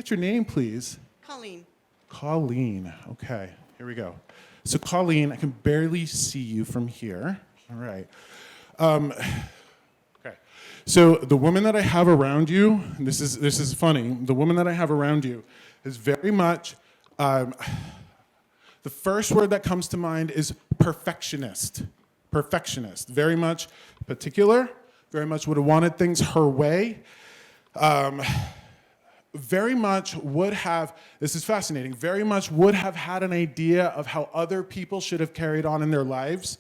get your name, please? Colleen. Colleen. Okay, here we go. So Colleen, I can barely see you from here. All right. Okay. So the woman that I have around you, and this is funny. The woman that I have around you is very much. The first word that comes to mind is perfectionist. Perfectionist. Very much particular. Very much would have wanted things her way. Very much would have, this is fascinating, very much would have had an idea of how other people should have carried on in their lives.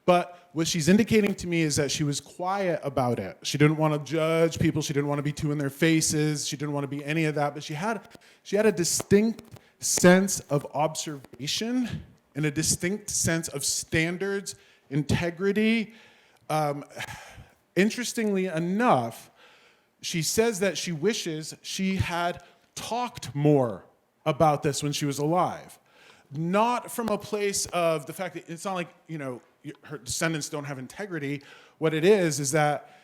But what she's indicating to me is that she was quiet about it. She didn't want to judge people. She didn't want to be too in their faces. She didn't want to be any of that. But she had a distinct sense of observation and a distinct sense of standards, integrity. Interestingly enough, she says that she wishes she had talked more about this when she was alive. Not from a place of the fact that it's not like, her descendants don't have integrity. What it is that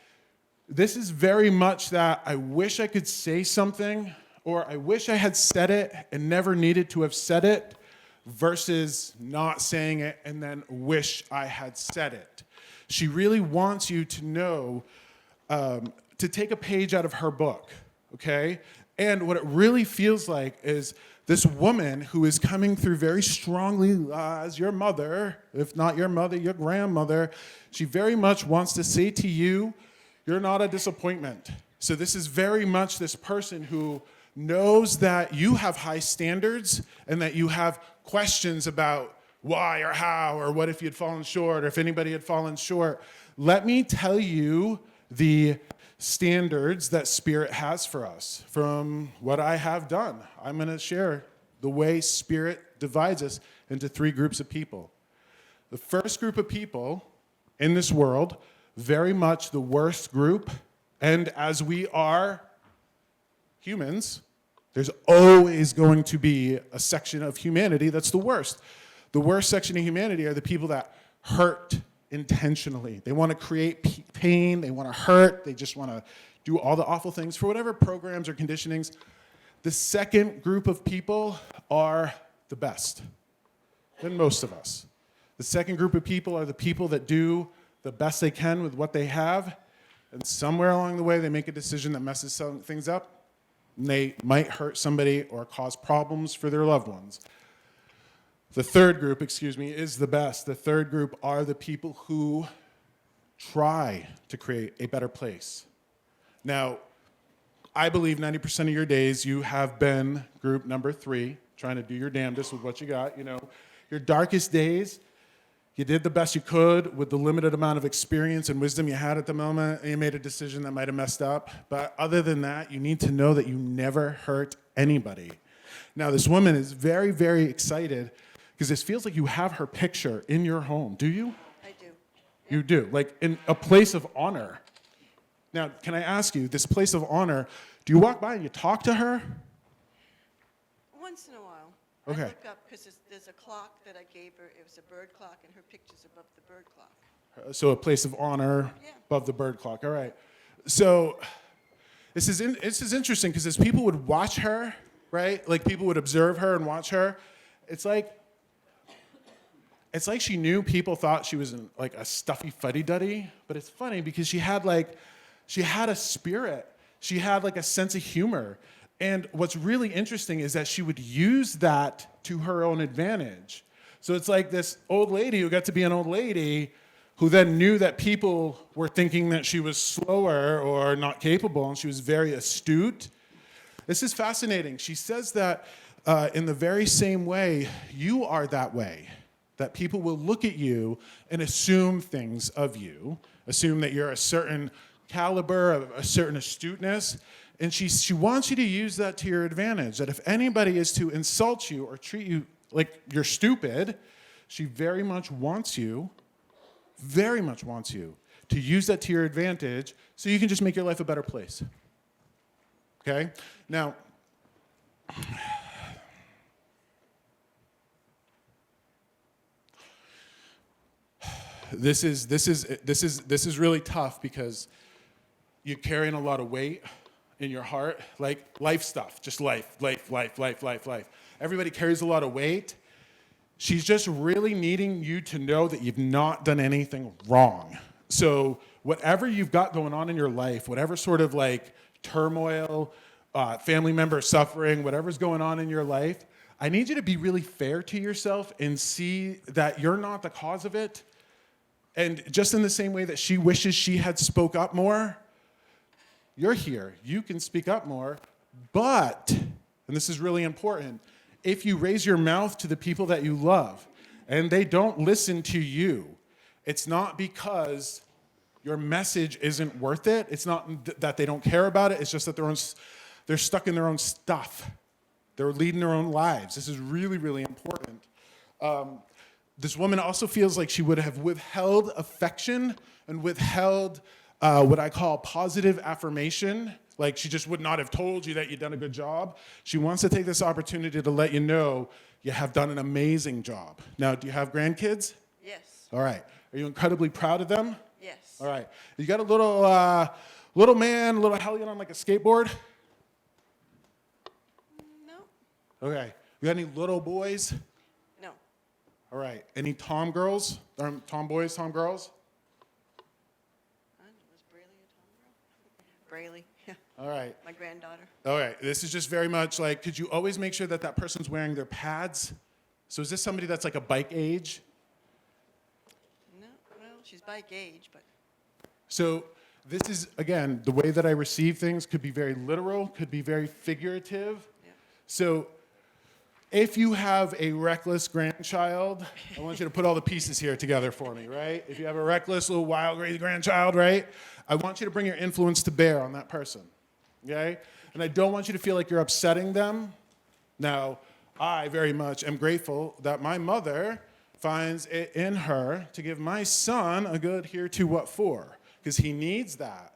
this is very much that I wish I could say something, or I wish I had said it and never needed to have said it, versus not saying it and then wish I had said it. She really wants you to know, to take a page out of her book, okay? And what it really feels like is this woman who is coming through very strongly as your mother, if not your mother, your grandmother. She very much wants to say to you, you're not a disappointment. So this is very much this person who knows that you have high standards and that you have questions about why or how or what if you'd fallen short or if anybody had fallen short. Let me tell you the standards that Spirit has for us from what I have done. I'm going to share the way Spirit divides us into three groups of people. The first group of people in this world, very much the worst group, and as we are humans, there's always going to be a section of humanity that's the worst. The worst section of humanity are the people that hurt intentionally. They want to create pain, they want to hurt, they just want to do all the awful things for whatever programs or conditionings. The second group of people are the best than most of us. The second group of people are the people that do the best they can with what they have, and somewhere along the way they make a decision that messes some things up, and they might hurt somebody or cause problems for their loved ones. The third group, is the best. The third group are the people who try to create a better place. Now, I believe 90% of your days you have been group number 3, trying to do your damnedest with what you got. Your darkest days, you did the best you could with the limited amount of experience and wisdom you had at the moment, and you made a decision that might have messed up. But other than that, you need to know that you never hurt anybody. Now, this woman is very, very excited because this feels like you have her picture in your home. Do you? I do. You do, like in a place of honor. Now, can I ask you, this place of honor, do you walk by and you talk to her? Once in a while. Okay. I look up because there's a clock that I gave her. It was a bird clock, and her picture's above the bird clock. So a place of honor Yeah. above the bird clock. All right. So this is interesting because as people would watch her, right? Like people would observe her and watch her. It's like she knew people thought she was like a stuffy fuddy-duddy, but it's funny because she had a spirit. She had like a sense of humor. And what's really interesting is that she would use that to her own advantage. So it's like this old lady who got to be an old lady who then knew that people were thinking that she was slower or not capable, and she was very astute. This is fascinating. She says that in the very same way, you are that way, that people will look at you and assume things of you, assume that you're a certain caliber, a certain astuteness, and she wants you to use that to your advantage, that if anybody is to insult you or treat you like you're stupid, she very much wants you to use that to your advantage so you can just make your life a better place. Okay? Now, this is really tough because you're carrying a lot of weight in your heart, like life stuff, just life. Everybody carries a lot of weight. She's just really needing you to know that you've not done anything wrong. So whatever you've got going on in your life, whatever sort of like turmoil, family member suffering, whatever's going on in your life, I need you to be really fair to yourself and see that you're not the cause of it. And just in the same way that she wishes she had spoke up more, you're here. You can speak up more, but, and this is really important, if you raise your mouth to the people that you love and they don't listen to you, it's not because your message isn't worth it. It's not that they don't care about it. It's just that they're stuck in their own stuff. They're leading their own lives. This is really, really important. This woman also feels like she would have withheld affection and withheld what I call positive affirmation. Like she just would not have told you that you'd done a good job. She wants to take this opportunity to let you know you have done an amazing job. Now, do you have grandkids? Yes. All right. Are you incredibly proud of them? Yes. All right. You got a little man, a little hellion on like a skateboard? No. Okay. You got any little boys? No. All right. Any tom girls? Tom boys, tom girls? I don't know, was Braley a tom girl? Braley, yeah. All right. My granddaughter. All right. This is just very much like, could you always make sure that that person's wearing their pads? So is this somebody that's like a bike age? No, well, she's bike age, but So this is, again, the way that I receive things could be very literal, could be very figurative. yeah. So if you have a reckless grandchild, I want you to put all the pieces here together for me, right? If you have a reckless little wild crazy grandchild, right? I want you to bring your influence to bear on that person, okay? And I don't want you to feel like you're upsetting them. Now, I very much am grateful that my mother finds it in her to give my son a good here to what for, because he needs that.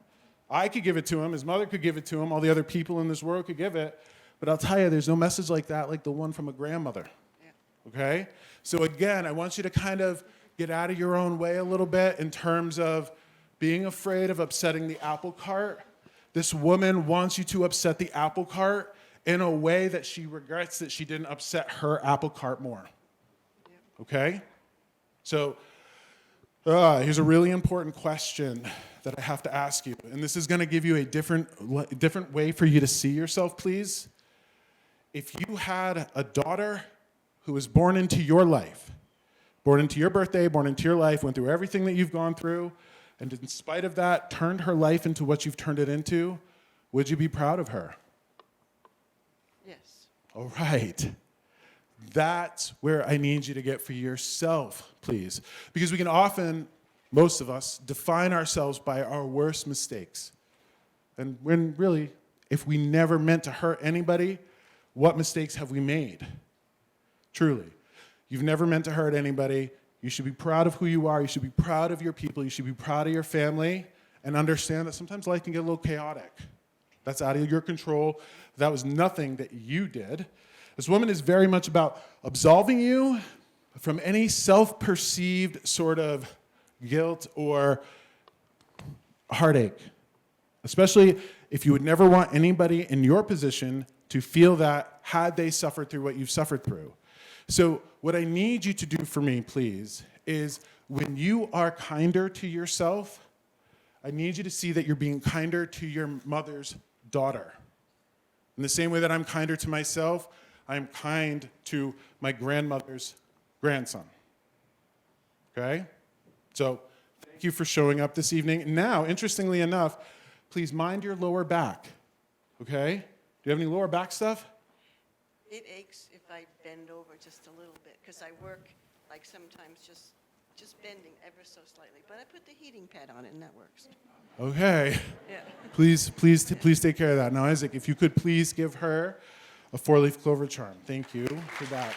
I could give it to him, his mother could give it to him, all the other people in this world could give it, but I'll tell you, there's no message like that like the one from a grandmother, Yeah. okay? So again, I want you to kind of get out of your own way a little bit in terms of being afraid of upsetting the apple cart. This woman wants you to upset the apple cart in a way that she regrets that she didn't upset her apple cart more. Okay? So here's a really important question that I have to ask you. And this is going to give you a different way for you to see yourself, please. If you had a daughter who was born into your life, born into your birthday, born into your life, went through everything that you've gone through, and in spite of that, turned her life into what you've turned it into, would you be proud of her? Yes. All right. That's where I need you to get for yourself, please. Because we can often, most of us, define ourselves by our worst mistakes. And when really, if we never meant to hurt anybody, what mistakes have we made? Truly. You've never meant to hurt anybody. You should be proud of who you are. You should be proud of your people. You should be proud of your family. And understand that sometimes life can get a little chaotic. That's out of your control. That was nothing that you did. This woman is very much about absolving you from any self-perceived sort of guilt or heartache, especially if you would never want anybody in your position to feel that had they suffered through what you've suffered through. So what I need you to do for me, please, is when you are kinder to yourself, I need you to see that you're being kinder to your mother's daughter. In the same way that I'm kinder to myself, I'm kind to my grandmother's grandson. Okay? So thank you for showing up this evening. Now, interestingly enough, please mind your lower back. Okay? Do you have any lower back stuff? It aches if I bend over just a little bit, because I work like sometimes just bending ever so slightly. But I put the heating pad on it, and that works. Okay. Yeah. Please take care of that. Now, Isaac, if you could please give her a 4-leaf clover charm. Thank you for that.